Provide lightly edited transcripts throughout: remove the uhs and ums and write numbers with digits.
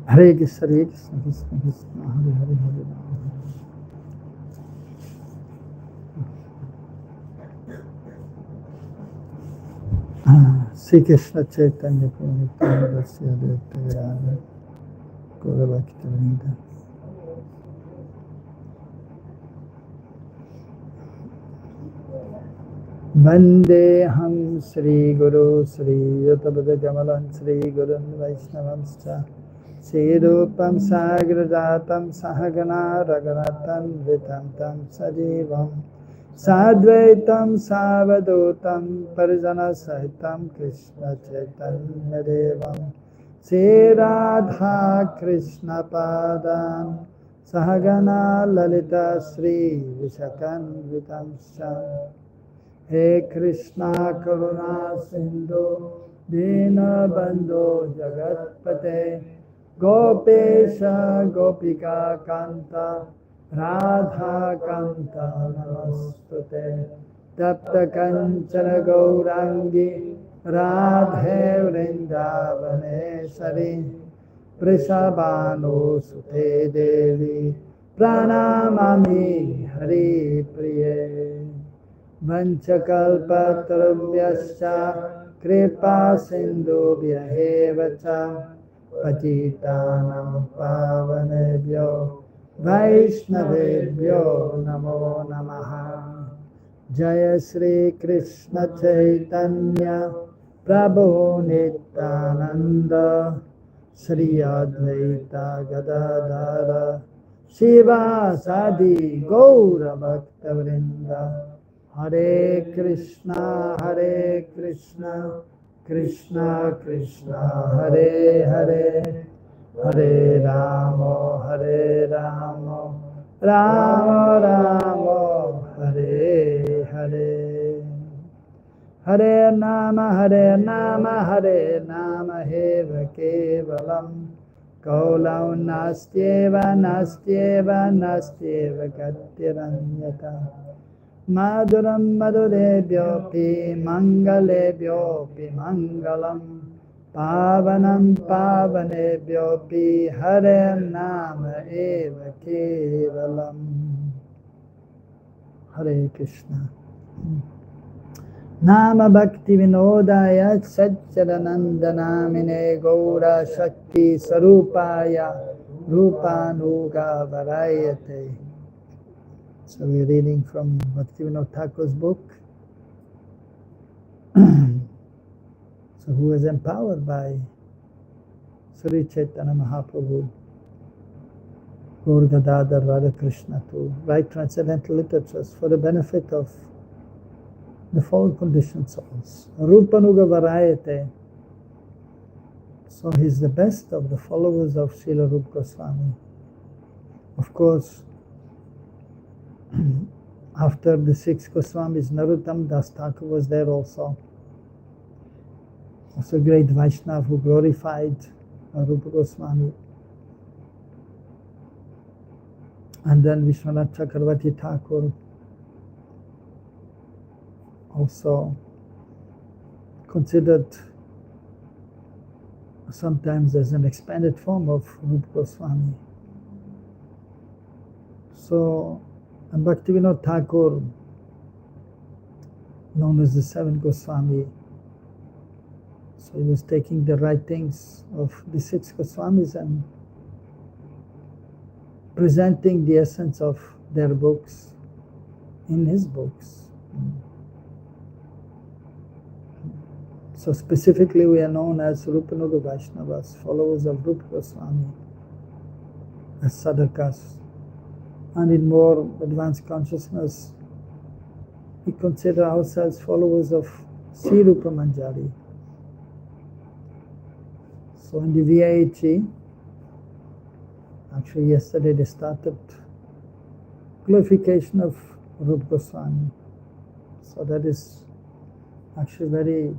Hare Krishna, Hare Krishna, Krishna Krishna, Hare Hare, Hare Rama. Sri Krishna Chaitanya Prabhu Dasya Devaya Gaura Bhakta Vrinda. Vandeham Sri Guru Sri Yutabada Kamalam Sri Gurun Vaishnavamscha Sri Rupam Sagrajatam Sahagana Raghunatan Vitantam Sajivam Sadvaitam Savadutam Parijana Sahitam Krishna Chaitanya Devam Sri Radha Krishna Padam Sahagana Lalita Sri Vishakan Vitamsha He Krishna Karuna Sindhu Dina Bandhu Jagatpate Gopesha Gopika Kanta Radha Kanta Namastute Tapta Kanchana Gaurangi Radhe Vrindavaneshari Prishabhanu Sute Devi Pranamami Hari Priye Vanchakalpatarubhyascha kripa sindhubhya cha patitanam pavanebhyo vaishnavebhyo namo namaha. Jaya Sri Krishna Chaitanya Prabhu Nityananda Sri Advaita Gadadhara Shiva Sadi Gaura Bhakta Vrinda. Hare Krishna, Krishna Krishna, Hare Hare, Hare Rama, Rama Rama, Hare Hare. Hare Nama, Hare Nama, Heva Kevalam. Kaulau Nastyeva, Nastyeva Gatiranyata. Madhuram Madhurebhyopi Mangalebhyopi Mangalam Pavanam Pavanebhyopi Hare Nama Eva Kevalam. Hare Krishna. Nama Bhakti Vinodaya Satcharanandanamine Gaura Shakti Sarupaya Rupanuga Varayate. So we're reading from Bhaktivinoda Thakur's book. So who is empowered by Sri Chaitanya Mahaprabhu, Gaur Gadadhar Radhakrishna to write transcendental literatures for the benefit of the fallen conditioned souls. Rupanuga Varayate. So he's the best of the followers of Srila Rupa Goswami. Of course, after the 6 Goswamis, Narottam Das Thakur was there also. Also a great Vaishnav who glorified Rupa Goswami. And then Vishwanath Chakravarti Thakur also considered sometimes as an expanded form of Rupa Goswami. So, and Bhaktivinoda Thakur, known as the 7th Goswami, so he was taking the writings of the 6 Goswamis and presenting the essence of their books in his books. So specifically we are known as Rupanuga Vaishnavas, followers of Rupa Goswami, as sadhakas. And in more advanced consciousness, we consider ourselves followers of Sri Rupa Manjari. So in the VIHE, actually yesterday they started glorification of Rupa Goswami. So that is actually very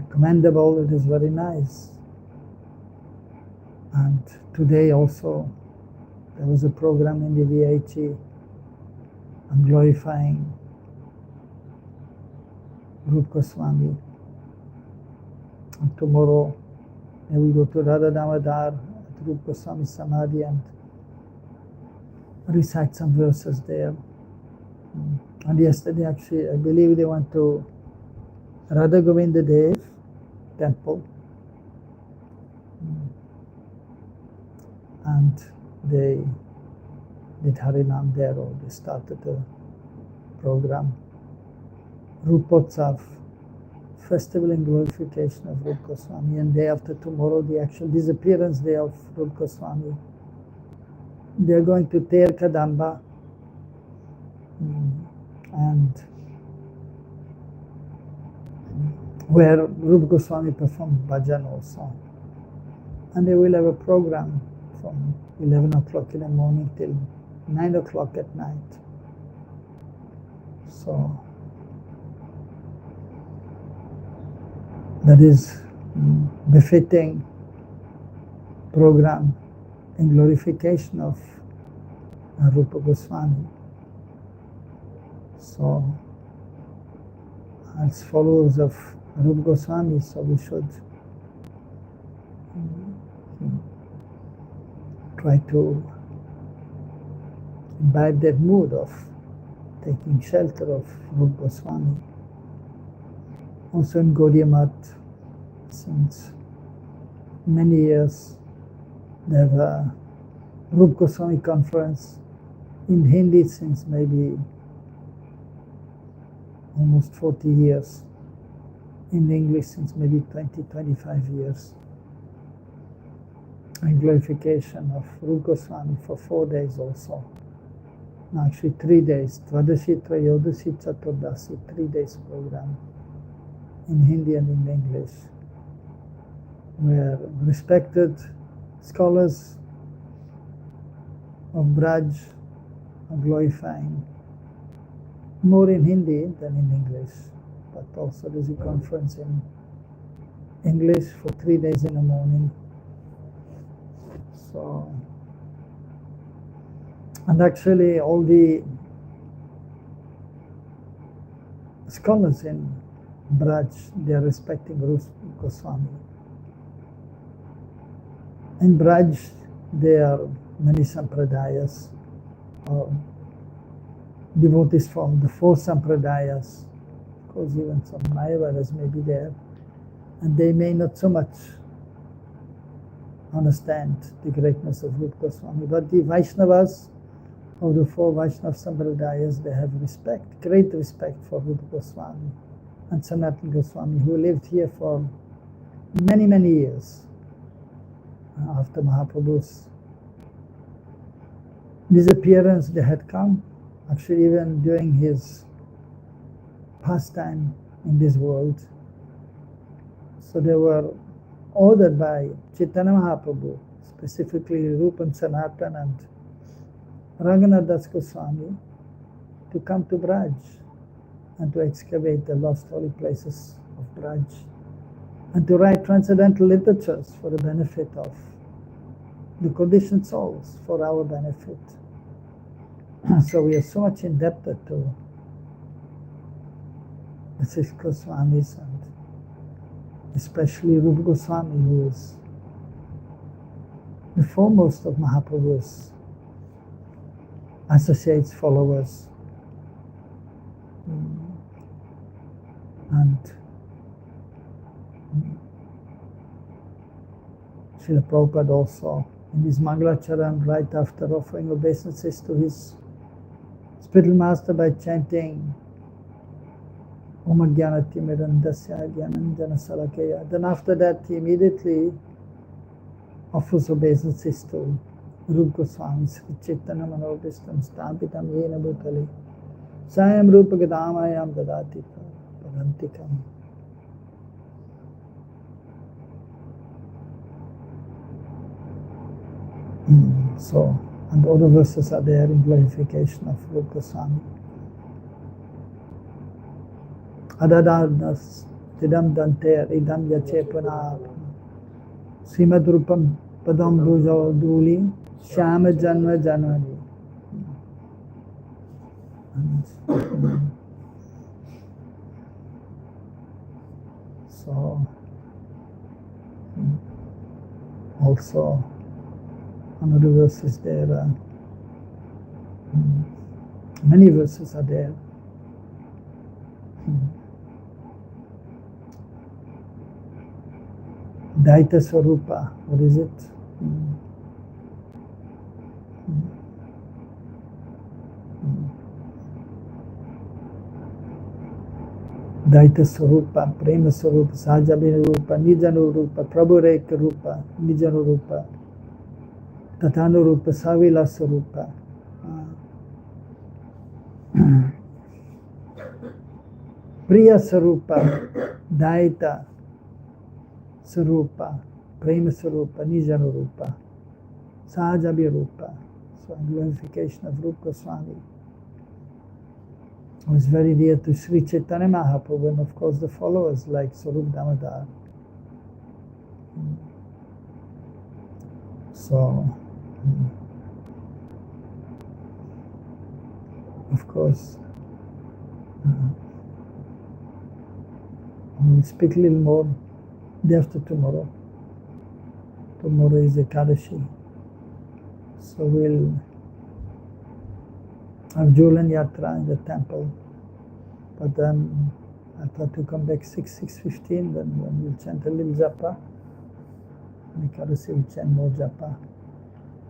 commendable, it is very nice. And today also there was a program in the VIHE on glorifying Rupa Goswami. And tomorrow they will go to Radha Damodar at Rupa Goswami Samadhi and recite some verses there. And yesterday, actually, I believe they went to Radha Govinda Dev temple. And they did Harinam there, or they started a program. Rupotsav, festival and glorification of Rupa Goswami, and day after tomorrow, the actual disappearance day of Rupa Goswami. They're going to Ter Kadamba, and where Rupa Goswami performed bhajan also. And they will have a program from 11 o'clock in the morning till 9 o'clock at night. So that is befitting program in glorification of Rupa Goswami. So as followers of Rupa Goswami, so we should try to imbibe that mood of taking shelter of Rupa Goswami. Also in Gaudiya Math, since many years, they have a Rupa Goswami conference in Hindi since maybe almost 40 years, in English since maybe 20-25 years. And glorification of Rupa Goswami for 4 days also. No, actually 3 days, Tvadashi, Trayodasi, Chaturdasi, 3 days program in Hindi and in English, where respected scholars of Braj are glorifying more in Hindi than in English, but also there's a conference in English for 3 days in the morning. So, and actually all the scholars in Braj, they are respecting Rupa Goswami. In Braj, there are many sampradayas, devotees from the 4 sampradayas, of course even some Mayavadas may be there, and they may not so much understand the greatness of Rupa Goswami, but the Vaishnavas of the 4 Vaishnava sampradayas, they have respect, great respect for Rupa Goswami and Sanatana Goswami, who lived here for many, many years after Mahaprabhu's disappearance. They had come, actually even during his pastime in this world. So they were ordered by Chaitanya Mahaprabhu, specifically Rupa and Sanatana and Raghunath Das Goswami, to come to Braj and to excavate the lost holy places of Braj and to write transcendental literatures for the benefit of the conditioned souls, for our benefit. So we are so much indebted to the 6 Goswamis, and especially Rupa Goswami, who is the foremost of Mahaprabhu's associates, followers. And Srila Prabhupada also, in his Mangalacharan, right after offering obeisances to his spiritual master by chanting Om Jnanati Mirandasya Jnananjana Salakeya, then after that he immediately offers obeisances to Rupa Goswami, Sri Chaitanya Manobhistam Stapitam Yena Bhutale Sayam Rupa Gadamayam Dadati Padantikam. So, and all the verses are there in glorification of Rupa Goswami. Adadadas Tidam Danter Idam Yache Punah Srimad Rupam Padam Bhujo Duli Shama Janma Janmani. So Also, another verse is there. Many verses are there. Daita Swarupa, what is it? Daita Swarupa, Prema Swarupa, Sahajabhina Rupa, Nijanu Rupa, Prabhureka Rupa, Nijanu Rupa, Tatanu Rupa, Savila Swarupa. Priya Swarupa, Daita Swarupa, Prema Swarupa, Nijanu Rupa, Sahajabhina Rupa. So glorification of Rupa Goswami was very dear to Sri Chaitanya Mahaprabhu, and of course the followers like Swarup Damodar. So, of course, we'll speak a little more day after tomorrow. Tomorrow is Ekadashi. So we'll have Julan Yatra in the temple. But then I thought to come back 6:15, then we'll chant a little japa. And Ekadashi will chant more japa.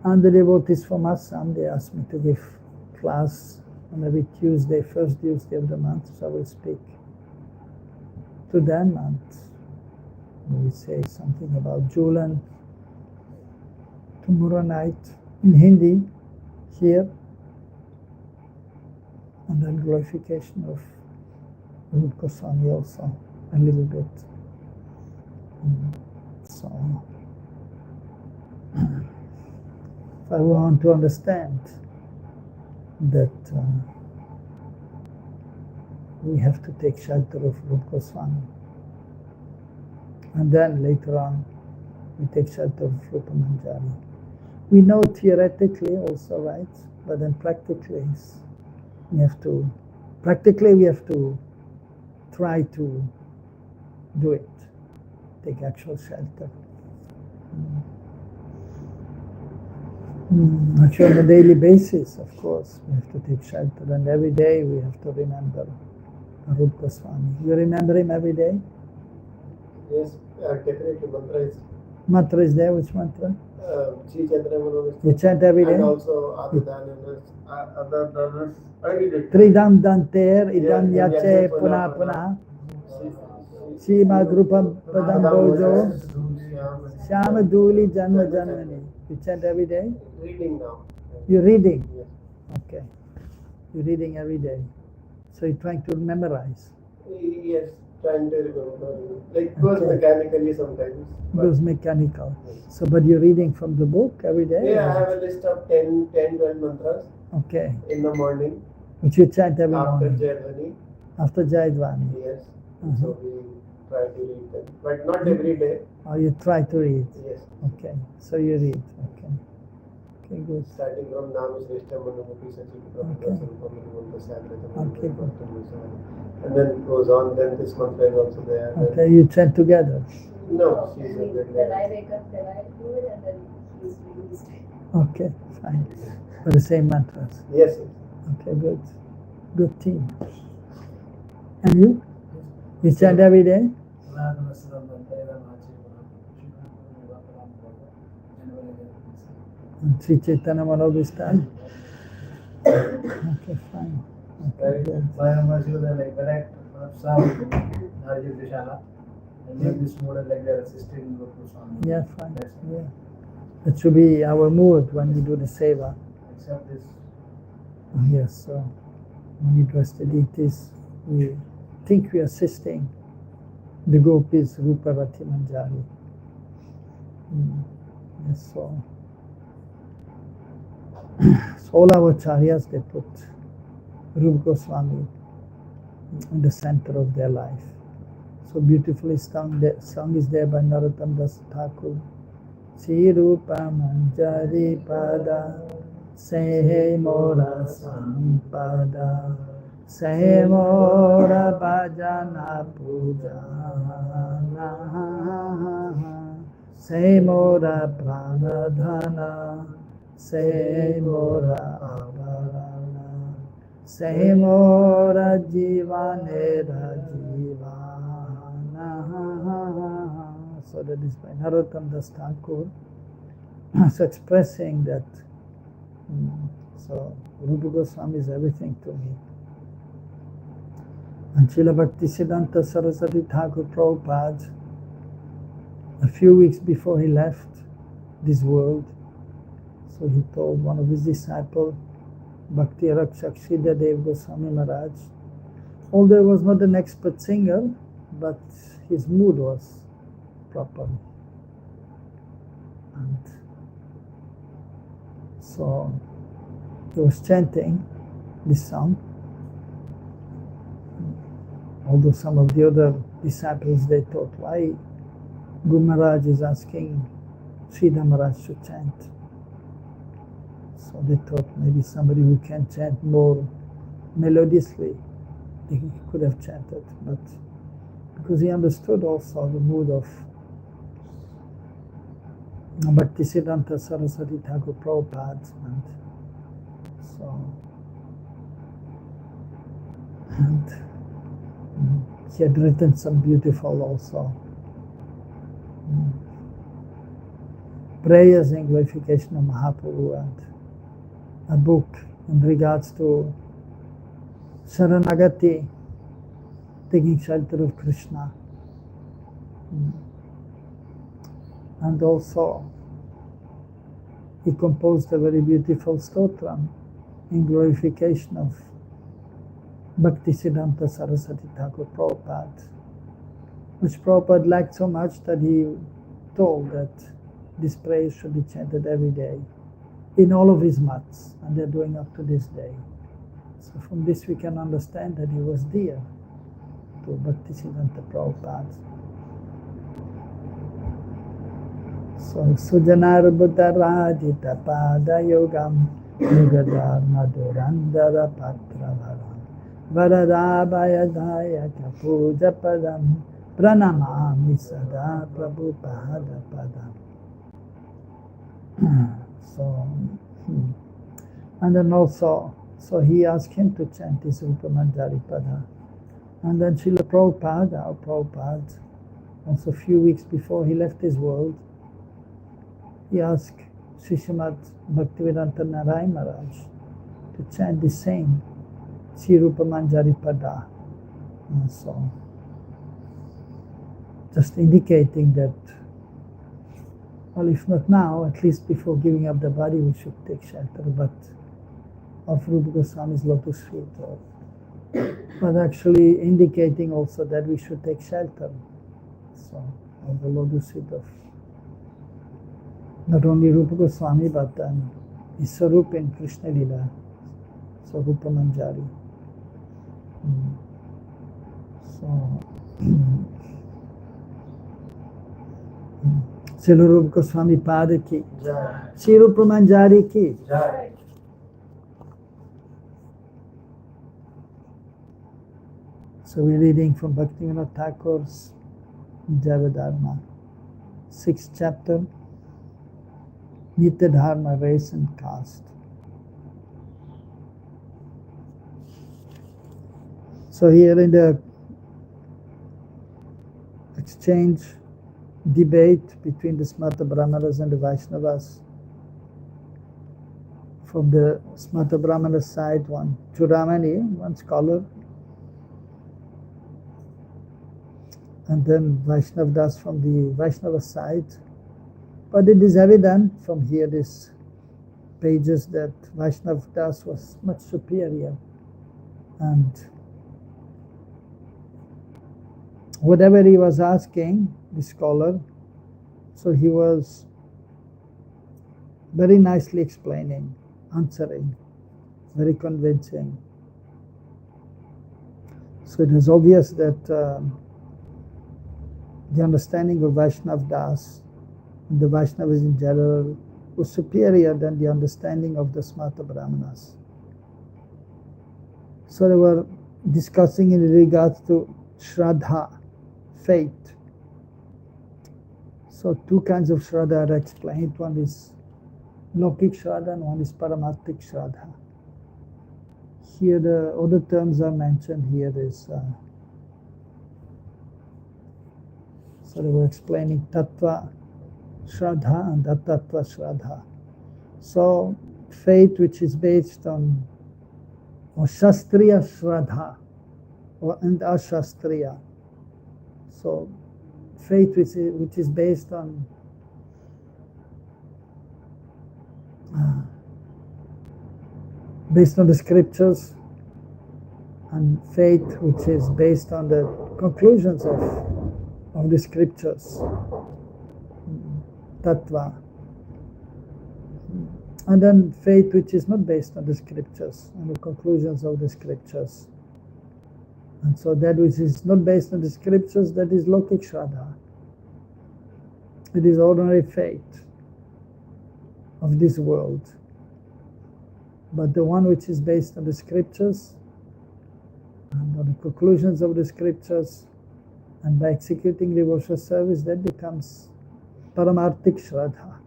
And the devotees from Assam, they asked me to give class on every Tuesday, first Tuesday of the month, so I will speak to them and we say something about Julan tomorrow night in Hindi here, and then glorification of Rupa Goswami also a little bit. So if I want to understand that we have to take shelter of Rupa Goswami, and then later on we take shelter of Rupa Manjari. We know theoretically also, right? But then practically we have to try to do it, take actual shelter. Actually, on a daily basis, of course, we have to take shelter, and every day we have to remember Rupa Goswami. You remember him every day? Yes, definitely. Mantra is there. Which mantra? You chant every day? And also other than Tridam Danter, Idam Yache, Puna Puna, Shima Grupam Padam Bojo, Shama Duli Janma Janmani. You chant every day? Reading now. You're reading? Yes. Okay. You're reading every day. So you're trying to memorize? Yes, trying to remember. Like goes mechanically sometimes. Goes mechanical. So, but you're reading from the book every day? Yeah, I have a list of 10, 12 mantras. Okay. In the morning. Which you chant every after morning? Jaiva. After Jaiva. Yes. So we try to read them. But not every day. Oh, you try to read? Yes. Okay. So you read. Okay. Okay, good. Starting from Namasrishta Manamuki Sachi Prabhupada Okay, good. And then it goes on, then this mantra is also there. Okay, you chant together? No, she's a good Then I wake up, then I do it, and then he's released. Okay, fine. For the same mantras? Yes. Okay, good. Good team. And you? You chant every day? And Sri Chaitanya Manobhistan? Okay, fine. Okay, good. And make this model like they are assisting Goswami. Yeah, fine. Yeah. That should be our mood when we do the seva. Except this. Yes, so when we dress the deities, we think we are assisting the gopis, Rupa Rati Manjari. Yes, so all our acharyas, they put Rupa Goswami in the center of their life. So beautifully sung. The song is there by Narottam Das Thakur. Sri Rupa Manjari Pada Sehe Mora Sampada Sehe Mora Bhajana Pujana Say mora pranadhana, say mora avarana, say mora jivanera jivana. So that is by Narottam Das Thakur. So expressing that. So Rupa Goswami is everything to me. And Srila Bhaktisiddhanta Saraswati Thakur Prabhupada, a few weeks before he left this world, so he told one of his disciples, Bhakti Rakshak Siddhadev Goswami Maharaj, although he was not an expert singer, but his mood was proper. And so he was chanting this song. Although some of the other disciples, they thought, why Guru Maharaj is asking Sridhar Maharaj to chant. So they thought maybe somebody who can chant more melodiously, he could have chanted. But because he understood also the mood of Bhaktisiddhanta Saraswati Thakur Prabhupada, and he had written some beautiful also prayers and glorification of Mahaprabhu, and a book in regards to Sharanagati, taking shelter of Krishna. And also he composed a very beautiful stotram in glorification of Bhaktisiddhanta Saraswati Thakur Prabhupada, which Prabhupada liked so much that he told that this prayer should be chanted every day in all of his mats, and they're doing up to this day. So from this we can understand that he was dear to Bhaktisiddhanta Prabhupada. So Sujanar Buddha Radhita Pada Yogam Yugadar Madhurandara Patravaram Varadabhaya Dayaka Puja Padam Pranamami Sada Prabhupada Padam. So, and then also, so he asked him to chant his Rupa Manjari Pada. And then Srila Prabhupada, our Prabhupada, also a few weeks before he left this world, he asked Srimad Bhaktivedanta Narayan Maharaj to chant the same Sri Rupa Manjari Pada. And so, just indicating that, well, if not now, at least before giving up the body, we should take shelter, but of Rupa Goswami's lotus feet, but actually indicating also that we should take shelter, so of the lotus feet of not only Rupa Goswami, but his Sarup in Krishna Lila, so Rupa Manjari. So, Srila Rupa Goswami Pada ki, Sri Rupa Manjari ki. So we're reading from Bhaktivinoda Thakur's Jaiva Dharma, 6th chapter, Nitya Dharma, race and caste. So here in the exchange, debate between the Smarta Brahmanas and the Vaishnavas. From the Smarta Brahmana side, one Churamani, one scholar, and then Vaishnav Das from the Vaishnava side. But it is evident from here, these pages, that Vaishnav Das was much superior, and whatever he was asking, the scholar, so he was very nicely explaining, answering, very convincing. So it is obvious that the understanding of Vaishnav Das and the Vaishnavas in general was superior than the understanding of the Smarta Brahmanas. So they were discussing in regards to Shraddha, faith. So two kinds of Shraddha are explained. One is Lokik Shraddha and one is Paramarthik Shraddha. Here the other terms are mentioned here is, so they were explaining Tattva Shraddha and Atattva Shraddha. So faith which is based on or Shastriya Shraddha and Ashastriya. So faith which is based on the scriptures, and faith which is based on the conclusions of the scriptures, tattva. And then faith which is not based on the scriptures and the conclusions of the scriptures. And so that which is not based on the scriptures, that is Lokik Shraddha. It is ordinary faith of this world. But the one which is based on the scriptures and on the conclusions of the scriptures, and by executing devotional service, that becomes Paramarthik Shraddha.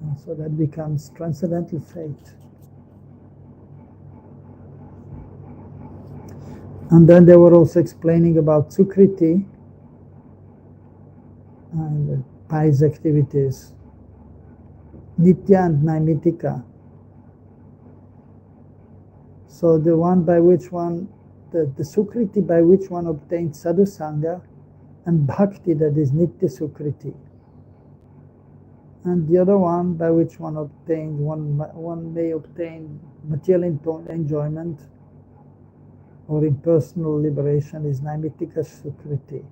And so that becomes transcendental faith. And then they were also explaining about Sukriti and pious activities, Nitya and Naimitika. So the one by which one, the Sukriti by which one obtains Sadhusanga, and Bhakti, that is Nitya Sukriti. And the other one by which one obtains, one may obtain material enjoyment or impersonal liberation, is Naimitika Sukriti.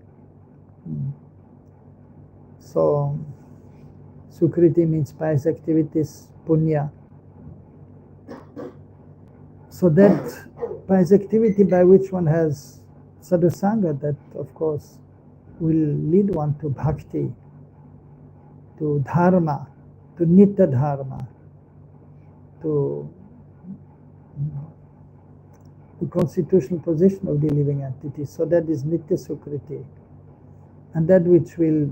So Sukriti means pious activities, punya. So that pious activity by which one has sadhusanga, that of course will lead one to bhakti, to dharma, to nitya dharma, to the constitutional position of the living entity. So that is nitya sukriti. And that which will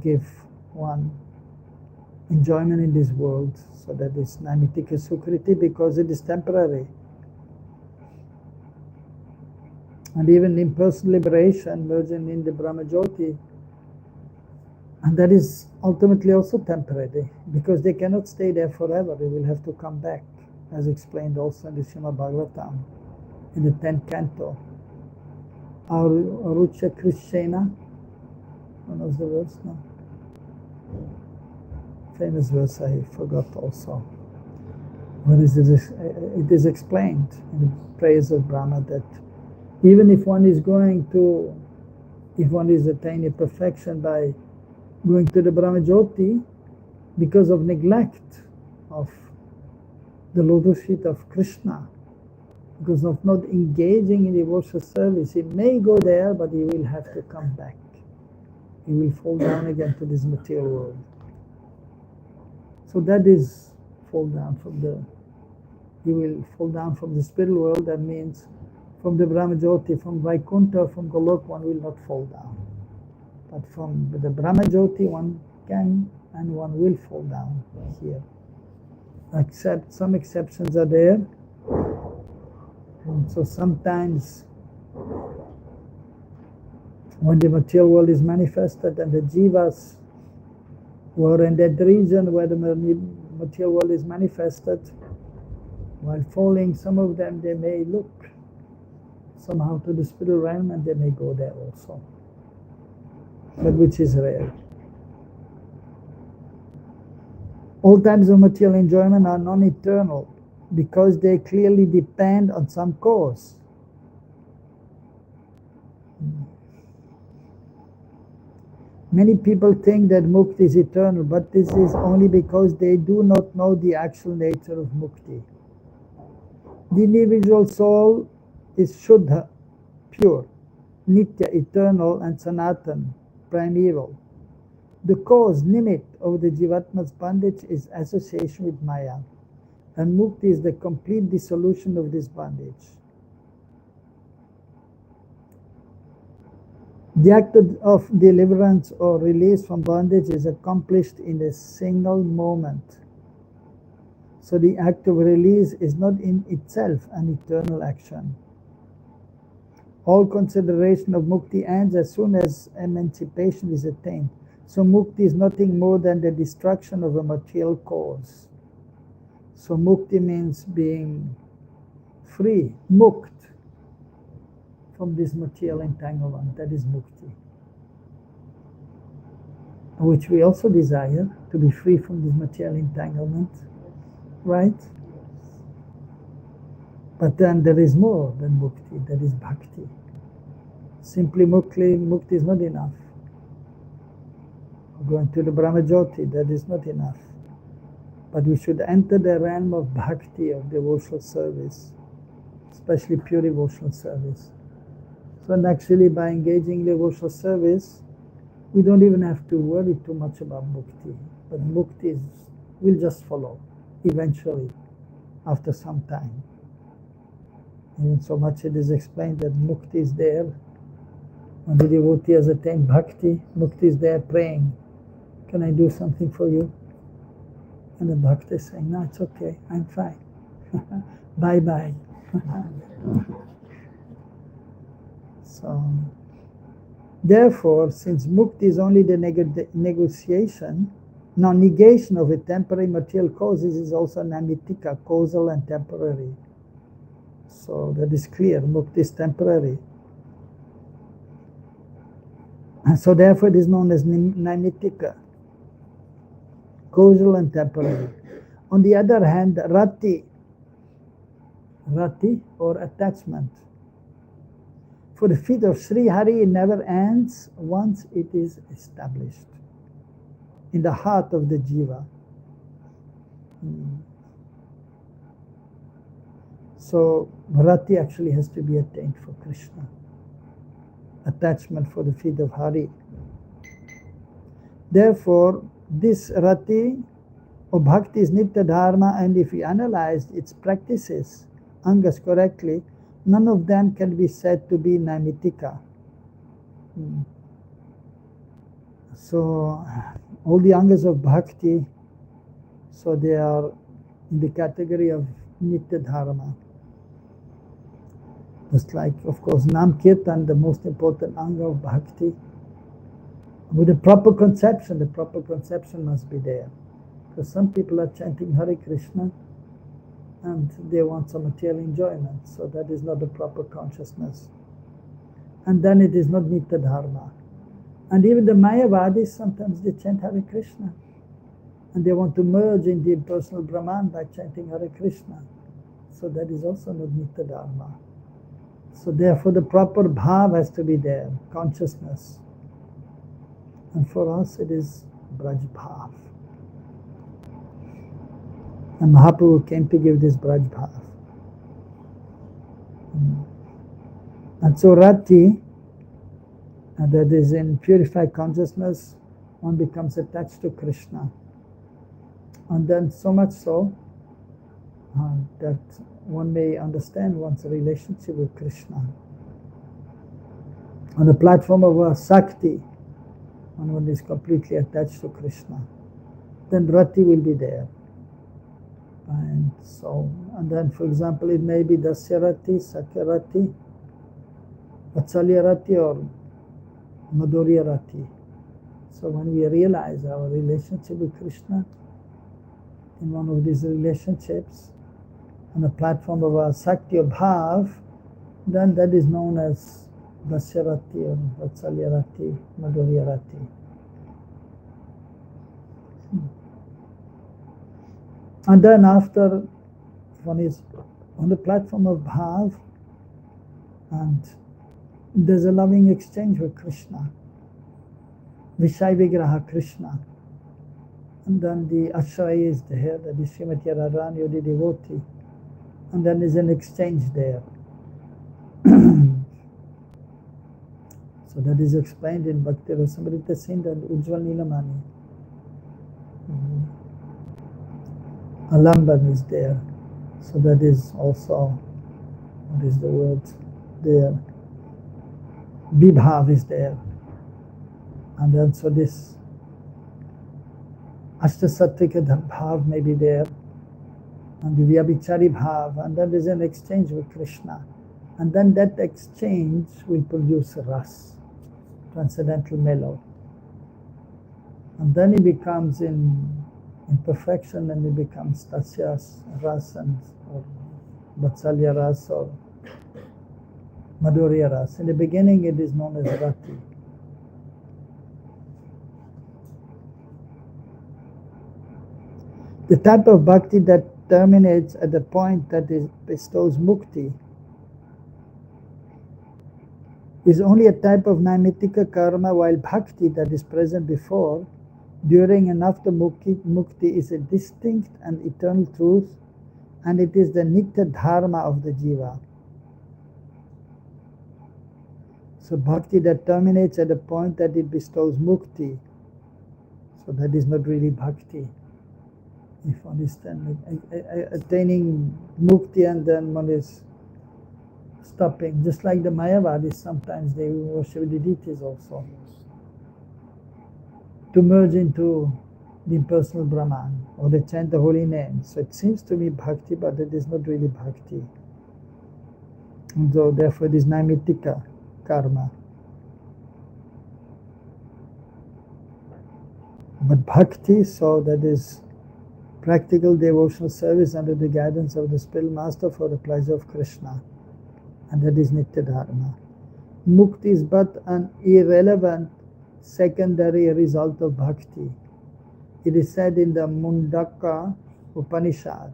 give one enjoyment in this world. So that is Naimitika Sukriti, because it is temporary. And even impersonal liberation, merging in the Brahmajyoti, and that is ultimately also temporary, because they cannot stay there forever. They will have to come back, as explained also in the Srimad Bhagavatam, in the 10th canto. Arucha Krishena, one of the verse now. Famous verse, I forgot also. What is it? It is explained in the praise of Brahma that even if one is attaining perfection by going to the Brahmajyoti, because of neglect of the lotus feet of Krishna, because of not engaging in devotional service, he may go there, but he will have to come back. He will fall down again to this material world. So that is he will fall down from the spiritual world. That means from the Brahmajyoti, from Vaikuntha, from Golok, one will not fall down. But from the Brahmajyoti, one can and one will fall down here. Except some exceptions are there. And so sometimes when the material world is manifested and the jivas who are in that region where the material world is manifested, while falling, some of them, they may look somehow to the spiritual realm and they may go there also, but which is rare. All types of material enjoyment are non-eternal because they clearly depend on some cause. Many people think that mukti is eternal, but this is only because they do not know the actual nature of mukti. The individual soul is Shuddha, pure, Nitya, eternal, and Sanatan, primeval. The cause, nimit, of the Jivatma's bondage is association with Maya, and mukti is the complete dissolution of this bondage. The act of deliverance or release from bondage is accomplished in a single moment. So the act of release is not in itself an eternal action. All consideration of mukti ends as soon as emancipation is attained. So mukti is nothing more than the destruction of a material cause. So mukti means being free, mukt, from this material entanglement. That is mukti, which we also desire, to be free from this material entanglement, right? But then there is more than mukti, that is bhakti. Simply mukti is not enough. Going to the Brahmajyoti, that is not enough. But we should enter the realm of bhakti, of devotional service, especially pure devotional service. So actually by engaging in devotional service, we don't even have to worry too much about mukti. But mukti will just follow, eventually, after some time. Even so much it is explained that mukti is there. When the devotee has attained bhakti, mukti is there praying, can I do something for you? And the bhakti is saying, no, it's okay, I'm fine. Bye-bye. So, therefore, since mukti is only the negation of a temporary material cause, this is also namitika, causal and temporary. So that is clear, mukti is temporary. So therefore it is known as namitika, causal and temporary. On the other hand, rati or attachment. For the feet of Sri Hari, it never ends once it is established in the heart of the jiva. So rati actually has to be attained for Krishna. Attachment for the feet of Hari. Therefore, this rati or bhakti is nitya dharma, and if we analyze its practices, angas, correctly, none of them can be said to be namitika. So, all the angas of bhakti, so they are in the category of nitya dharma. Just like, of course, Nam Kirtan, the most important anga of bhakti. With the proper conception must be there. Because some people are chanting Hare Krishna and they want some material enjoyment, so that is not the proper consciousness. And then it is not Nitya Dharma. And even the Mayavadis, sometimes they chant Hare Krishna. And they want to merge in the impersonal Brahman by chanting Hare Krishna. So that is also not Nitya Dharma. So therefore the proper bhav has to be there, consciousness. And for us it is Braj Bhav. And Mahaprabhu came to give this Braj Bhav. And so Rati, that is in purified consciousness, one becomes attached to Krishna. And then so much so that one may understand one's relationship with Krishna. On the platform of Sakti, when one is completely attached to Krishna, then Rati will be there. And then for example, it may be Dasyarati, Sakyarati, Vatsalyarati or Madhuryarati. So when we realize our relationship with Krishna, in one of these relationships, on the platform of our Sakti or Bhav, then that is known as Dasyarati or Vatsalyarati, Madhuryarati. And then after one is on the platform of Bhav, and there's a loving exchange with Krishna, Vishay Vigraha Krishna. And then the Ashray is there, that is Srimati Radharani or the devotee. And then there's an exchange there. So that is explained in Bhakti Rasamrita Sindh and Ujjwal Nilamani. Alamban is there. So that is also, what is the word there? Vibhav is there. And then so this Ashtasatvika bhav may be there, and the Vyabhichari bhav, and then there's an exchange with Krishna. And then that exchange will produce ras, transcendental mellow. And then it becomes in perfection, and it becomes Tasyas ras and or Vatsalya ras or Madhurya ras. In the beginning it is known as Rati. The type of bhakti that terminates at the point that it bestows mukti is only a type of naimittika karma, while bhakti that is present before, during and after mukti is a distinct and eternal truth, and it is the nitya dharma of the jiva. So bhakti that terminates at the point that it bestows mukti, so that is not really bhakti. If one is attaining mukti and then one is stopping, just like the Mayavadis, sometimes they worship the deities also, to merge into the impersonal Brahman, or they chant the holy name. So it seems to be bhakti, but it is not really bhakti. And so therefore it is naimittika karma. But bhakti, so that is practical devotional service under the guidance of the spiritual master for the pleasure of Krishna, and that is nitya dharma. Mukti is but an irrelevant secondary result of bhakti. It is said in the Mundaka Upanishad,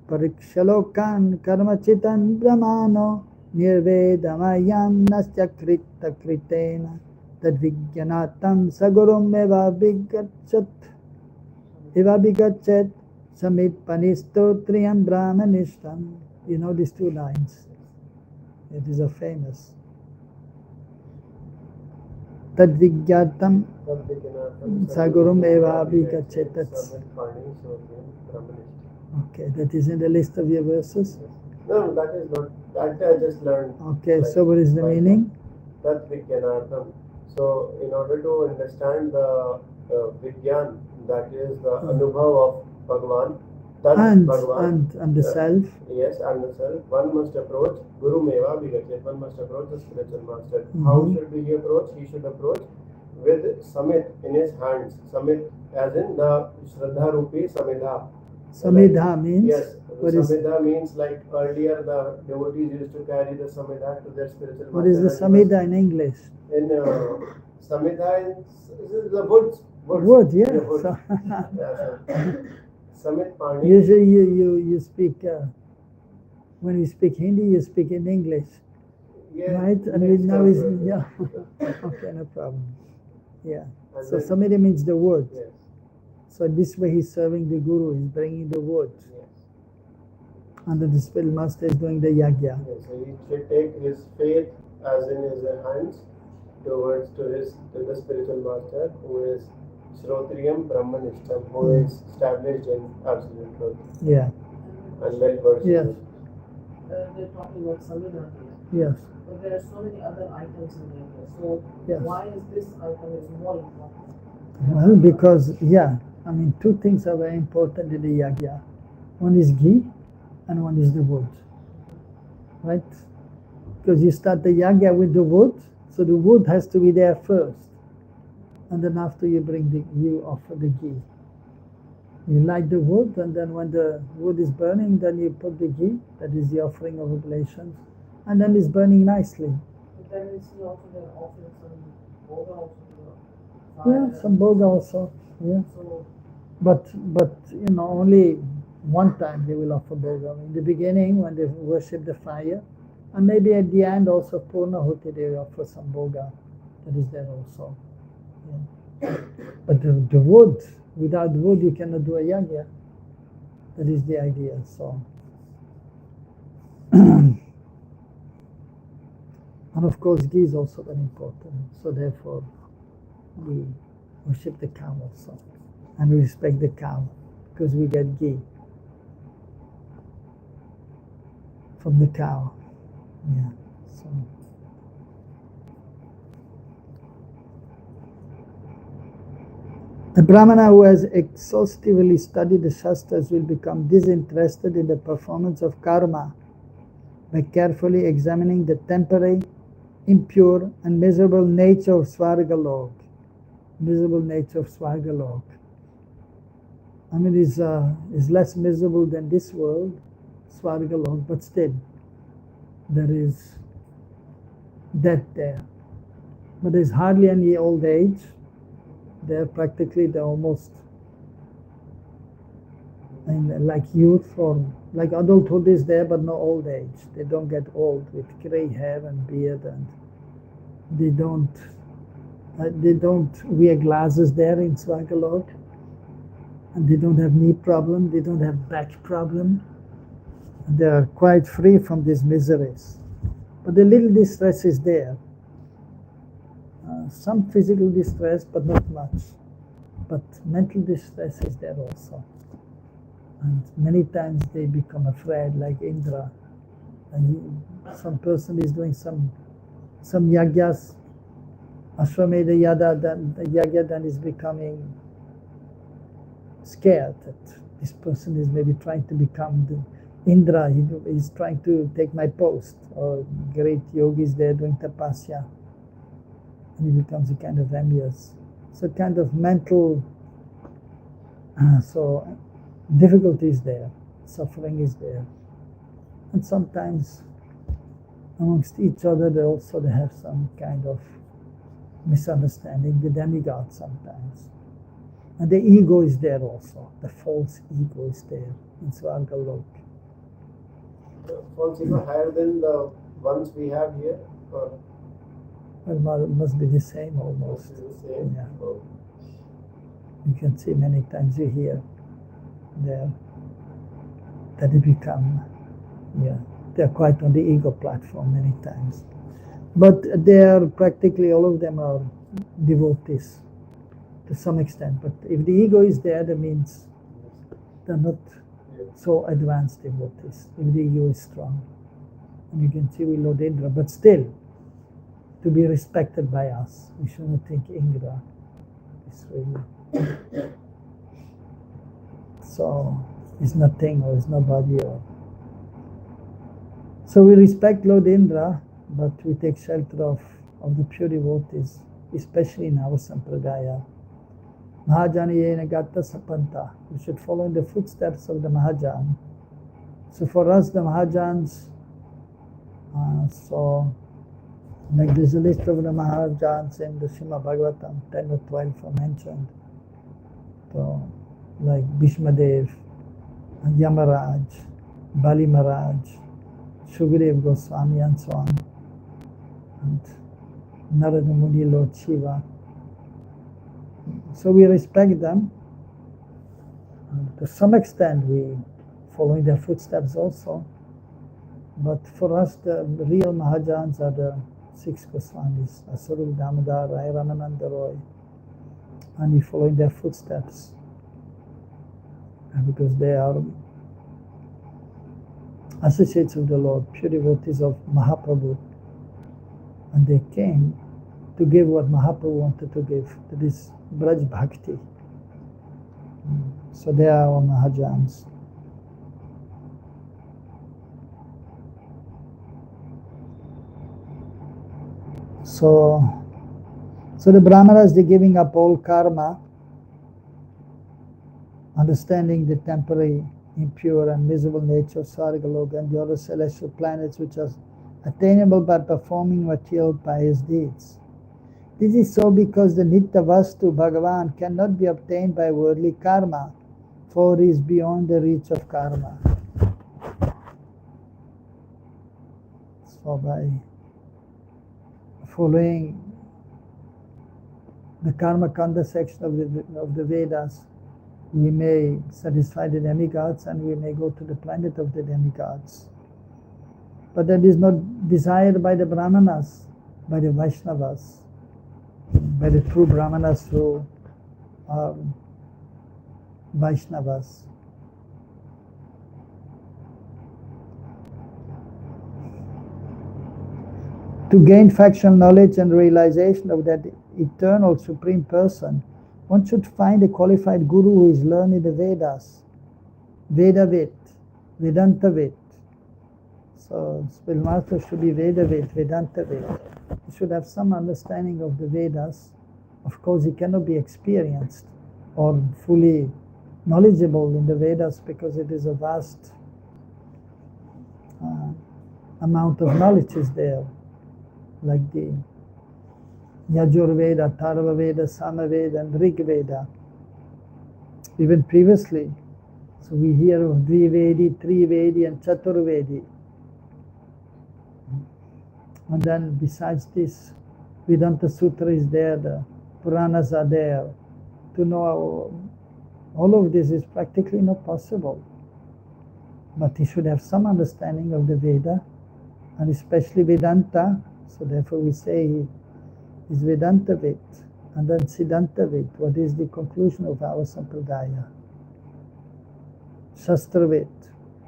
Parikshalokan karmachitan brahmano nirvedamayam nasya krita kritena tadvigyanatam sagurum eva bigachat samit panistotriyam brahmanishtam. You know these two lines. It is a famous. Tadvigyatam sagurum eva bigachat. Okay, that is in the list of your verses? No, that is not. That I just learned. Okay, so what is the meaning? Tadvigyanatam. So, in order to understand the Vigyan, that is the Anubhav of Bhagavan, and the self. Yes, and the self. One must approach Guru Meva Vigachet. One must approach the spiritual master. How should he approach? He should approach with Samit in his hands. Samit as in the Shraddha Rupi Samidha. Samidha means? Yes, Samidha means like earlier the devotees used to carry the Samidha to their spiritual master. What is the Samidha in English? In Samidha is the woods. Wood, yeah. The wood. So Samit Pani. usually you speak, when you speak Hindi, you speak in English. Yes, right? And now is, yeah. Okay, no problem. Yeah. And So then, Samidha means the wood. yes, So this way he's serving the Guru, he's bringing the wood. yes. And the spiritual master is doing the yagya. Yes, so he should take his faith as in his hands towards to the spiritual master, who is Shrotriyam Brahmanishtam, who is established in absolute truth Yeah. and well versed. Yes. They're talking about Samvidhan here, Yes. but there are so many other items in there. So Yes. why is this item is more important? Well, because, I mean, two things are very important in the yagya. One is ghee and one is the wood. Right? Because you start the yagya with the wood, so the wood has to be there first. And then after you you offer the ghee. You light the wood, and then when the wood is burning, then you put the ghee, that is the offering of oblations, and then it's burning nicely. But then we see also they're offering some boga also to the fire. Yeah, some boga also. Yeah. So But only one time they will offer boga. In the beginning, when they worship the fire, and maybe at the end also Purnahuti, they will offer some boga. That is there also. Yeah. But the wood, without wood you cannot do a yagya. That is the idea. So, and of course ghee is also very important. So therefore we worship the cow also. And we respect the cow because we get ghee from the cow. Yeah. So A Brahmana who has exhaustively studied the Shastras will become disinterested in the performance of karma by carefully examining the temporary, impure, and miserable nature of Svargalok. Miserable nature of Svargalok. I mean, is less miserable than this world, Svargalok, but still, there is death there. But there's hardly any old age. They're almost like youth or like adulthood is there, but no old age. They don't get old with gray hair and beard, and they don't wear glasses there in Swagalok, and they don't have knee problem, they don't have back problem. They are quite free from these miseries. But the little distress is there. Some physical distress, but not much. But mental distress is there also. And many times they become afraid, like Indra. And some person is doing some yagyas, Ashwamedha yagya, then is becoming scared that this person is maybe trying to become the Indra, he is trying to take my post, or great yogis there doing tapasya. And he becomes a kind of envious. So kind of mental, so difficulty is there, suffering is there. And sometimes amongst each other they have some kind of misunderstanding, the demigod sometimes. And the ego is there also, the false ego is there in Svargalok. False ego higher than the ones we have here? Or? Well, it must be the same almost. The same. Yeah. You can see many times you hear there that they become, they're quite on the ego platform many times. But they are practically all of them are devotees to some extent. But if the ego is there, that means they're not so advanced devotees. If the ego is strong. And you can see we Lord Indra, but still, to be respected by us. We shouldn't think Indra is really. So, it's nothing or it's nobody. So we respect Lord Indra, but we take shelter of the pure devotees, especially in our Sampradaya. Mahajaniyena Gatta Sapanta. We should follow in the footsteps of the Mahajan. So for us, the Mahajans, like there's a list of the Mahajans in the Srimad Bhagavatam, 10 or 12 are mentioned. So, like Bhishmadev, Yamaraj, Bali Maharaj, Shukadev Goswami, and so on. And Narada Muni, Lord Shiva. So we respect them. And to some extent, we follow in their footsteps also. But for us, the real Mahajans are the 6 Goswamis, Asarup Damodar, Rai Ramananda Roy, and we follow in their footsteps. And because they are associates of the Lord, pure devotees of Mahaprabhu, and they came to give what Mahaprabhu wanted to give, that is Braj Bhakti. So they are our Mahajans. So the Brahmanas, they're giving up all karma, understanding the temporary, impure and miserable nature of Svargaloka and the other celestial planets which are attainable by performing material pious deeds. This is so because the Nitya Vastu, Bhagavan, cannot be obtained by worldly karma, for he is beyond the reach of karma. So by following the Karma Kanda section of the Vedas, we may satisfy the demigods and we may go to the planet of the demigods. But that is not desired by the Brahmanas, by the Vaishnavas, by the true Brahmanas who are Vaishnavas. To gain factual knowledge and realization of that eternal Supreme Person, one should find a qualified guru who is learned in the Vedas, Vedavid, Vedantavid. So spiritual master should be Vedavid, Vedantavid. He should have some understanding of the Vedas. Of course, he cannot be experienced or fully knowledgeable in the Vedas because it is a vast amount of knowledge is there, like the Yajurveda, Tharvaveda, Samaveda, and Rig Veda. Even previously, so we hear of Dvivedi, Trivedi, and Chaturvedi. And then besides this, Vedanta Sutra is there, the Puranas are there. To know all of this is practically not possible. But he should have some understanding of the Veda, and especially Vedanta. So therefore we say he is Vedantavid, and then Siddhantavid. What is the conclusion of our Sampradaya? Shastravid.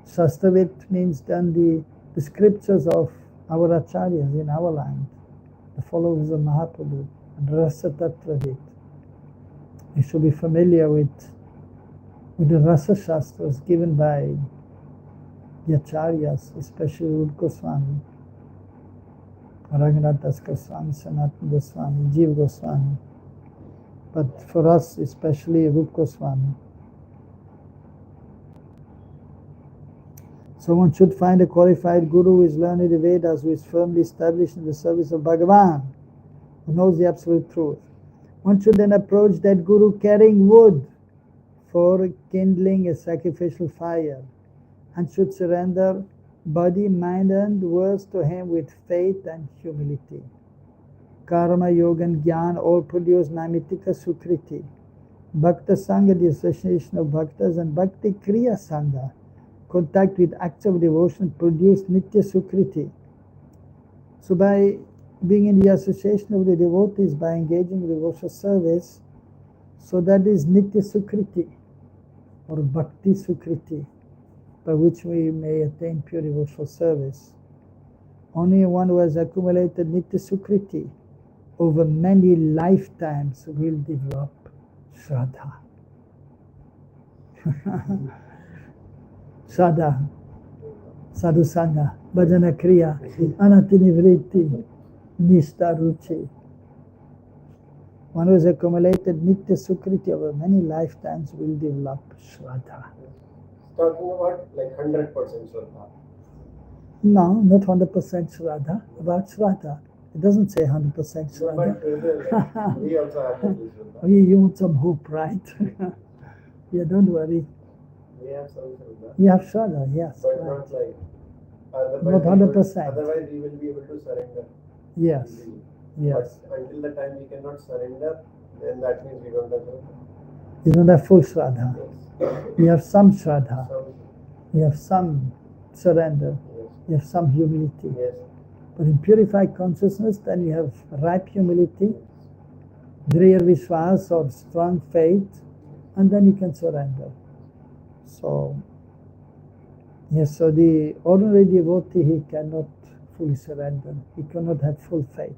Shastravid means then the scriptures of our acharyas in our land, the followers of Mahaprabhu, and Rasa Tattvavid. You should be familiar with the Rasa Shastras given by the acharyas, especially Rupa Goswami, Raghunath Das Goswami, Sanatana Goswami, Jiva Goswami. But for us, especially Rupa Goswami. So one should find a qualified guru who is learned in the Vedas, who is firmly established in the service of Bhagavan, who knows the absolute truth. One should then approach that guru carrying wood for kindling a sacrificial fire, and should surrender body, mind, and words to him with faith and humility. Karma, Yoga, and Jnana all produce Namitika Sukriti. Bhakta Sangha, the association of Bhaktas, and Bhakti Kriya Sangha, contact with acts of devotion, produce Nitya Sukriti. So by being in the association of the devotees, by engaging in devotional service, so that is Nitya Sukriti, or Bhakti Sukriti, by which we may attain pure devotional service. Only one who has accumulated Nitya Sukriti over many lifetimes will develop Shraddha. Shraddha, Sadhu Sangha, Bhajana Kriya, Anatinivritti, Nishta Ruchi. One who has accumulated Nitya Sukriti over many lifetimes will develop Shraddha. Talking about like 100% Shraddha. No, not 100% Shraddha, about Shraddha. It doesn't say 100% No, Shraddha. but we also have to do Shraddha. You want some hope, right? Yeah, don't worry. We have some Shraddha. You have Shraddha, yes. But Right. not like Not 100%. Otherwise, we will be able to surrender. Yes, easily. yes. But until the time we cannot surrender, then that means we don't have Shraddha. You don't have full Shraddha. Yes. You have some Shraddha. Some, You have some surrender. yes. You have some humility. Yes. But in purified consciousness, then you have ripe humility, Driyar Vishwas or strong faith, and then you can surrender. So, yes, so the ordinary devotee, he cannot fully surrender. He cannot have full faith.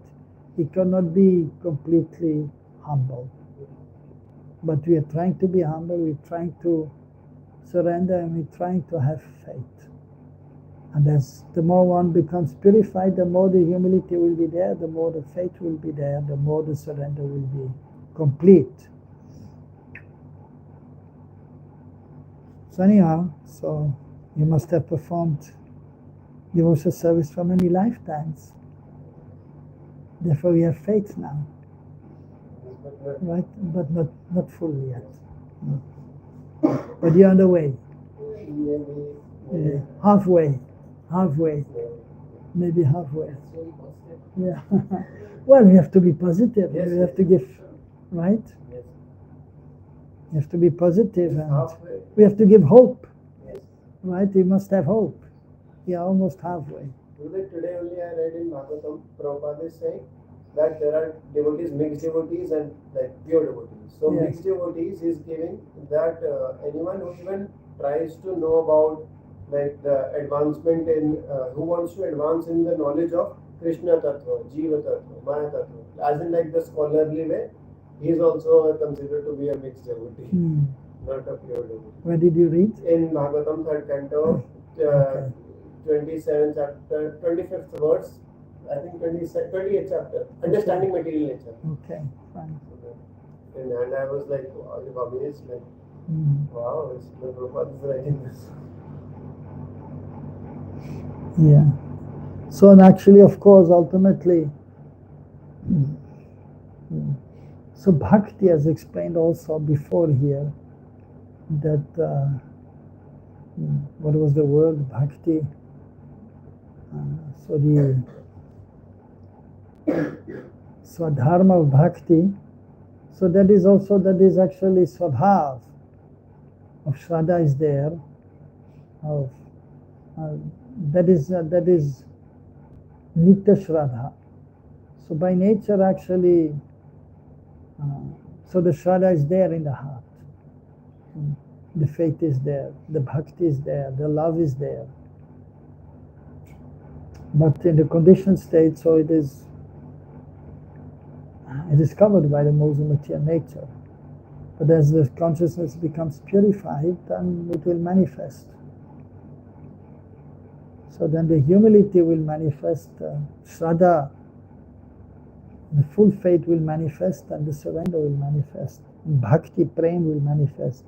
He cannot be completely humble. But we are trying to be humble, we're trying to surrender, and we're trying to have faith. And as the more one becomes purified, the more the humility will be there, the more the faith will be there, the more the surrender will be complete. So anyhow, so you must have performed devotional service for many lifetimes. Therefore we have faith now, right? But not fully yet. No. But you're on the way. Maybe. Halfway, maybe halfway. Yeah. Well, we have to be positive. Yes, We have yes. to give, right? Yes. You have to be positive, It's and halfway. we have to give hope, Yes. right? We must have hope. We are almost halfway. Today only I read in Bhagavatam, Prabhupada is saying that there are devotees, mixed devotees and like pure devotees. So Yes. mixed devotees is giving that anyone who even tries to know about like the advancement in, who wants to advance in the knowledge of Krishna Tattva, Jiva Tattva, Maya Tattva, as in like the scholarly way, He is also considered to be a mixed devotee, not a pure devotee. Where did you read? In Bhagavatam, 3rd canto, 27th chapter, 25th verse, I think 28th chapter, Understanding Material Nature. Okay, fine. And I was like, amazed, like, wow, the Prabhupada is writing this. Yeah. So, and actually, of course, ultimately, so bhakti, as explained also before here, that what was the word bhakti? So dharma of bhakti. So that is actually swabhav of shraddha is there. Of that is nitya shraddha. So by nature, actually, so the shraddha is there in the heart. The faith is there, the bhakti is there, the love is there. But in the conditioned state, so it is covered by the modes of material nature. But as the consciousness becomes purified, then it will manifest. So then the humility will manifest, shraddha, the full faith will manifest, and the surrender will manifest. And bhakti, prem will manifest.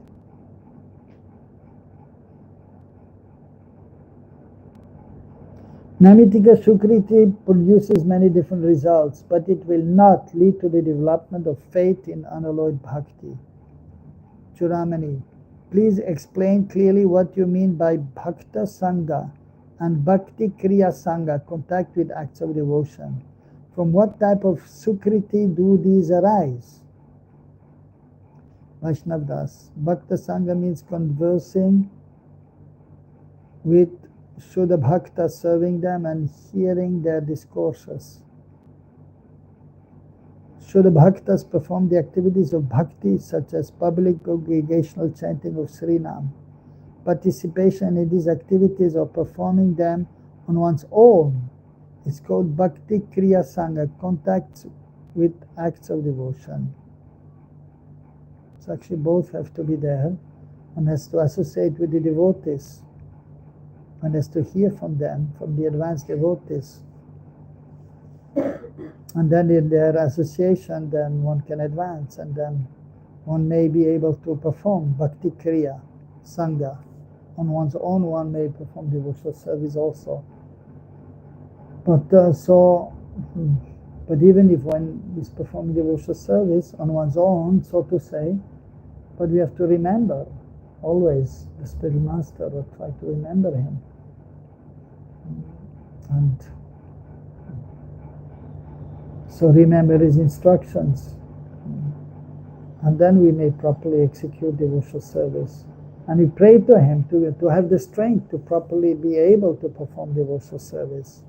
Namitika Sukriti produces many different results, but it will not lead to the development of faith in unalloyed bhakti. Churamani, please explain clearly what you mean by bhakta sangha and bhakti kriya sangha, contact with acts of devotion. From what type of sukriti do these arise? Vaishnav Das, bhakta sangha means conversing with Shuddha Bhakta, serving them and hearing their discourses. Shuddha Bhaktas perform the activities of bhakti such as public congregational chanting of Srinam. Participation in these activities or performing them on one's own is called Bhakti Kriya Sangha, contact with acts of devotion. So actually both have to be there. One has to associate with the devotees. One has to hear from them, from the advanced devotees. And then in their association, then one can advance, and then one may be able to perform Bhakti Kriya, Sangha. On one's own, one may perform devotional service also. But but even if one is performing devotional service on one's own, so to say, but we have to remember always the spiritual master, or try to remember him. And so remember his instructions, and then we may properly execute devotional service. And we pray to him to have the strength to properly be able to perform devotional service.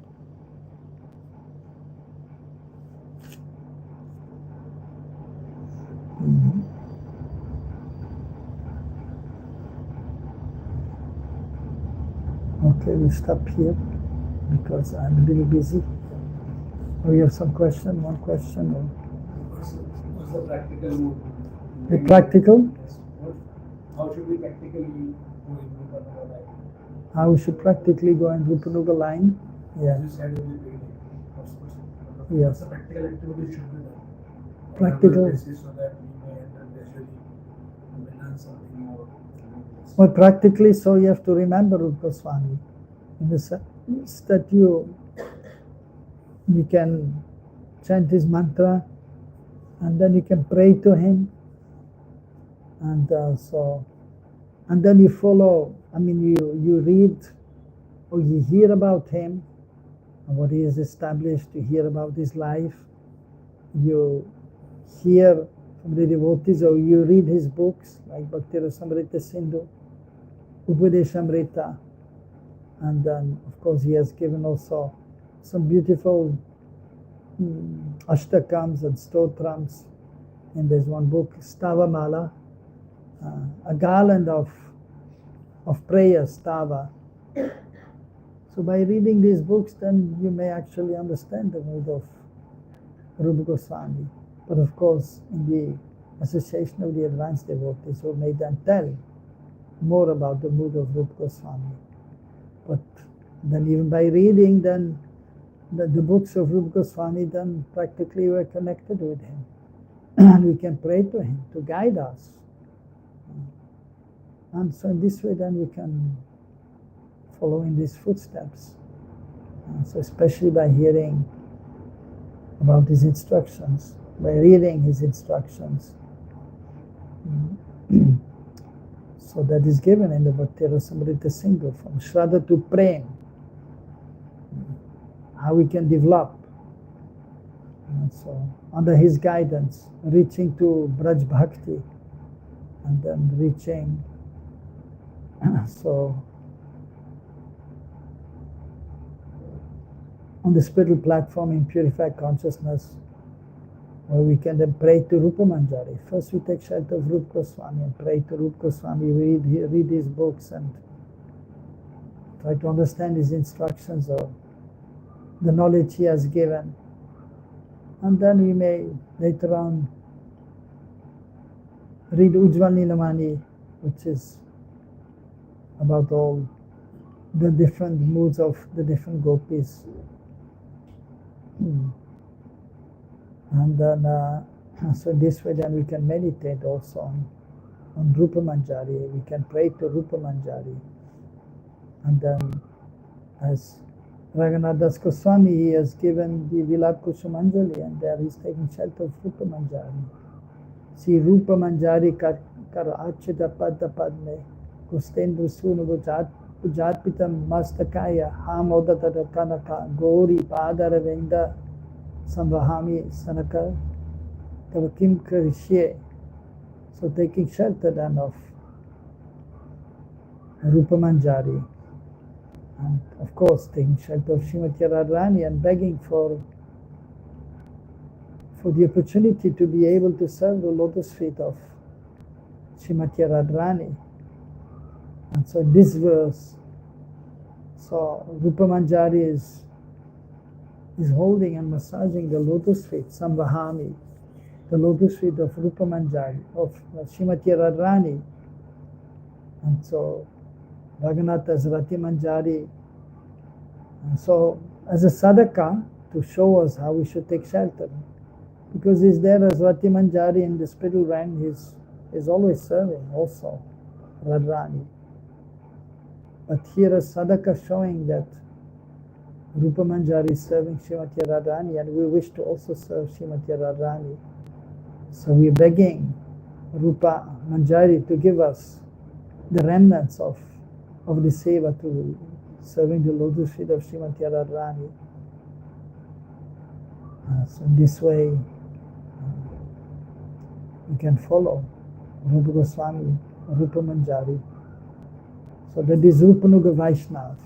Okay, we'll stop here because I'm a little busy. Oh, you have some question? One question? Or? What's the practical move? The practical? Yes. How should we practically go in Rupanuga line? How we should practically go in Rupanuga line? Yeah. As you said in the beginning. Yes. What's the practical activity should be done? Practical. So that we may enter gradually and learn something more. Well, practically, so you have to remember Rupa Goswami. In the sense that you can chant his mantra, and then you can pray to him, and and then you follow. I mean, you read or you hear about him and what he has established. You hear about his life. You hear from the devotees, or you read his books like Bhakti Rasamrita Sindhu, Upadeshamrita, and then of course he has given also some beautiful ashtakams and stotrams. And there's one book, Stavamala, a garland of prayer, Stava. So by reading these books, then you may actually understand the mood of Rupa Goswami. But of course, in the association of the advanced devotees who may then tell more about the mood of Rupa Goswami. But then even by reading then the books of Rupa Goswami, then practically we're connected with him. And we can pray to him to guide us. And so in this way then we can follow in these footsteps. And so especially by hearing about his instructions, by reading his instructions. So that is given in the Bhakti Rasamrita Sindhu, from Shraddha to Prem, how we can develop. And so under his guidance, reaching to Braj Bhakti, and then reaching, so on the spiritual platform in purified consciousness, where we can then pray to Rupa Manjari. First we take shelter of Rupa Goswami and pray to Rupa Goswami, read his books and try to understand his instructions or the knowledge he has given. And then we may later on read Ujjwal Nilamani, which is about all the different moods of the different gopis. And then, so this way then we can meditate also on Rupa Manjari. We can pray to Rupa Manjari. And then, as Raghunath Das Goswami, he has given the Vilap Kusumanjali, and there he's taking shelter of Rupa Manjari. See, Rupa Manjari kar achita padda padme, Kustendra sunu Ujatpitam mastakaya, Hamodata kanaka, Gori padara venda, Samvahami Sanaka Tavakim Karishye. So taking shelter then of Rupa Manjari, and of course taking shelter of Srimati Radharani and begging for the opportunity to be able to serve the lotus feet of Srimati Radharani. And so this verse, so Rupa Manjari is holding and massaging the lotus feet, Samvahami, the lotus feet of Rupa Manjari, of Srimati Radharani. And so Raghunath as Rati Manjari. And so as a sadhaka, to show us how we should take shelter. Because he's there as Rati Manjari in the spiritual rank, he's always serving also Radharani. But here as sadhaka showing that Rupa Manjari is serving Srimati Radharani, and we wish to also serve Srimati Radharani. So we're begging Rupa Manjari to give us the remnants of the seva to serving the lotus feet of Srimati Radharani. So in this way, we can follow Rupa Goswami, Rupa Manjari. So that is Rupanuga Vaishnava.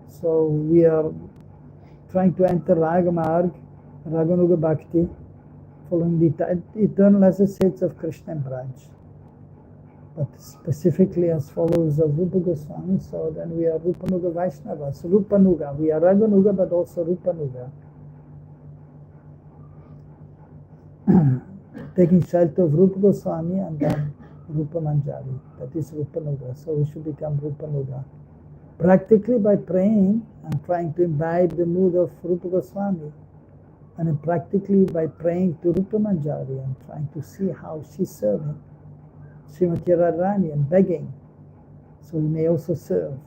So we are trying to enter Raga Marg, Raganuga Bhakti, following the eternal associates of Krishna and Braj. But specifically as followers of Rupa Goswami, so then we are Rupanuga Vaishnavas. Rupanuga, we are Raganuga but also Rupanuga. Taking shelter of Rupa Goswami and then Rupa Manjari, that is Rupanuga. So we should become Rupanuga. Practically by praying and trying to imbibe the mood of Rupa Goswami, and then practically by praying to Rupa Manjari and trying to see how she's serving Srimati Radharani and begging, so we may also serve.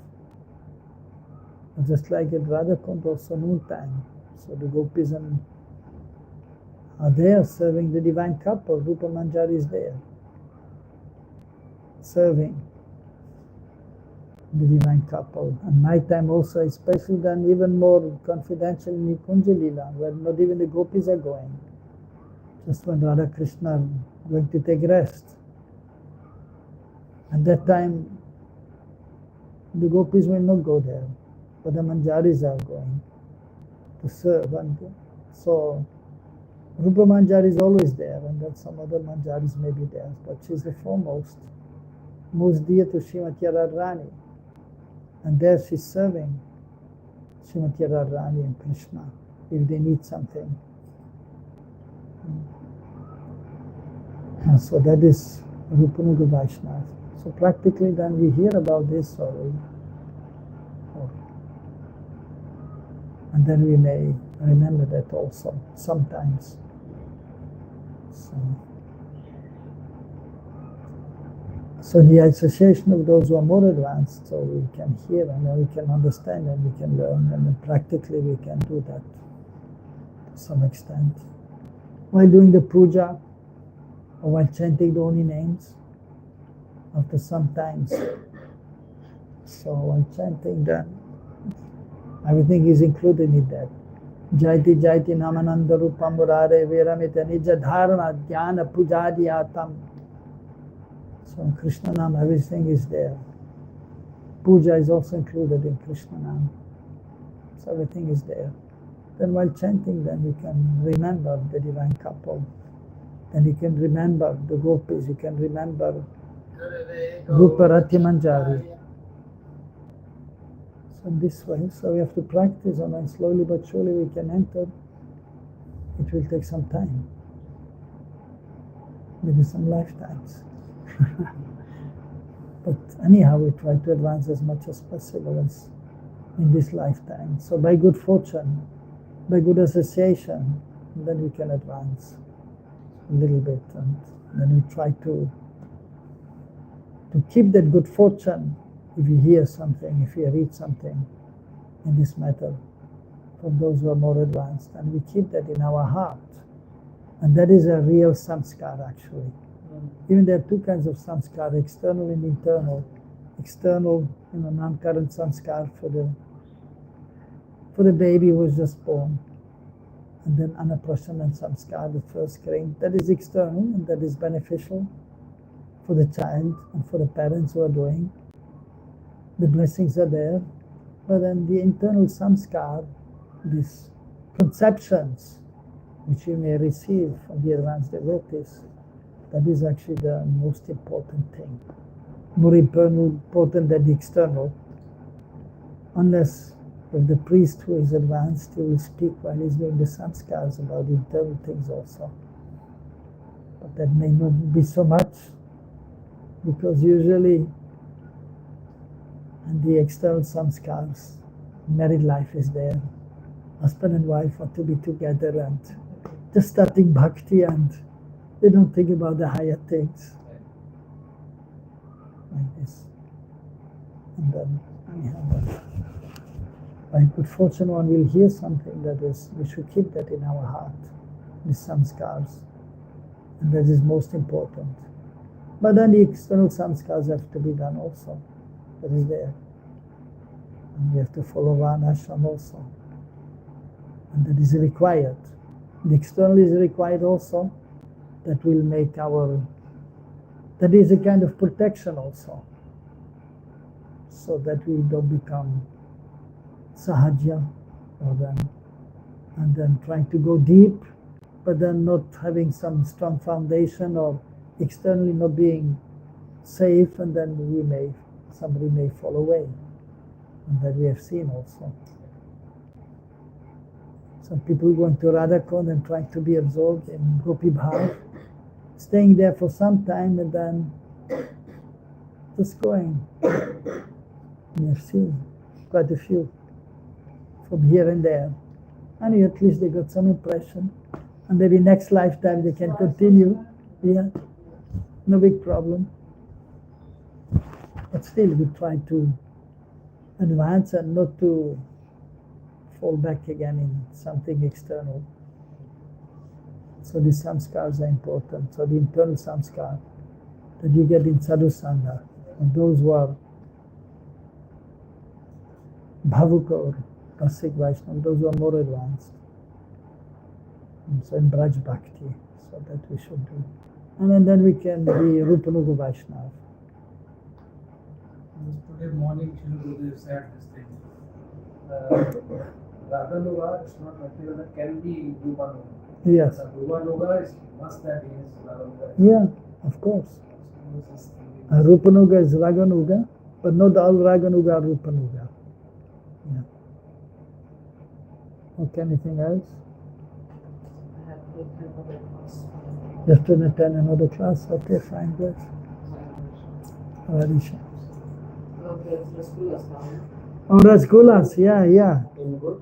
And just like at Radhakund also noontime, so the gopis are there serving the divine couple. Rupa Manjari is there serving the divine couple. And nighttime also, especially then even more confidential in Nikunja Leela, where not even the gopis are going. Just when Radha Krishna are going to take rest. At that time, the gopis will not go there, but the Manjaris are going to serve. And so Rupa Manjari is always there, and then some other Manjaris may be there, but she's the foremost, most dear to Srimati Radharani. And there she's serving Srimati Radharani and Krishna if they need something. And so that is Rupanuga Vaishnava. So practically then we hear about this and then we may remember that also sometimes. So the association of those who are more advanced, so we can hear and we can understand and we can learn, and then practically we can do that to some extent. While doing the puja or while chanting the holy names, after some times. So while chanting then, everything is included in that. Jaiti Jaiti Namananda Rupam Murare Veramita Nija Dharma Dhyana Pujadiyatam. So in Krishna Nam everything is there. Puja is also included in Krishna Nam. So everything is there. Then while chanting then you can remember the divine couple. Then you can remember the gopis, you can remember Rupa Rati Manjari. So this way, so we have to practice, and then slowly but surely we can enter. It will take some time, maybe some lifetimes. But anyhow, we try to advance as much as possible as in this lifetime. So by good fortune, by good association, then we can advance a little bit, and then we try to keep that good fortune. If you hear something, if you read something in this matter from those who are more advanced, and we keep that in our heart. And that is a real samskar actually. Even there are two kinds of samskar, external and internal. External, non-current samskar for the baby who was just born. And then anaprasana samskar, the first grain. That is external and that is beneficial for the child and for the parents who are doing. The blessings are there, but then the internal samskar, these conceptions which you may receive from the advanced devotees, that is actually the most important thing. More important than the external. Unless if the priest who is advanced, he will speak while he's doing the samskars about the internal things also. But that may not be so much, because usually and the external samskars, married life is there. Husband and wife want to be together and just starting bhakti, and they don't think about the higher things. Like this. And then, anyhow, by good fortune one will hear something that is, we should keep that in our heart, these samskars. And that is most important. But then the external samskars have to be done also. That is there. And we have to follow Varnashram also. And that is required. The external is required also. That will make that is a kind of protection also. So that we don't become sahaja, and then trying to go deep, but then not having some strong foundation, or externally not being safe, and then somebody may fall away. And that we have seen also. Some people going to Radhakund and trying to be absorbed in Gopi Bhav, staying there for some time and then just going. We have seen quite a few from here and there. And at least they got some impression. And maybe next lifetime they can continue. Yeah, no big problem. But still we try to advance and not to fall back again in something external. So the samskars are important. So the internal samskar that you get in sadhu sangha, and those who are bhavuka or Rasik Vaishnava, those who are more advanced. And so in Braj Bhakti, so that we should do. And then we can be Rupanuga Vaishnava. Today morning, Shri said this thing. Raganuga is not material, that can be Rupanuga. Yes. Rupanuga is must that is Raganuga. Yeah, of course. Rupanuga is Raganuga, but not all Raganuga are Rupanuga. Yeah. Okay, anything else? I have You have to attend another class? Okay, fine, good. Radhisha. Oh, Rasgullas, yeah. In good?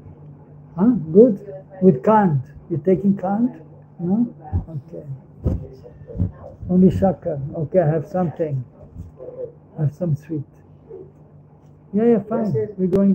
Huh? Good? With Kant. You taking Kant? No? Okay. Only shakar. Okay, I have something. I have some sweet. Yeah, fine. We're going down.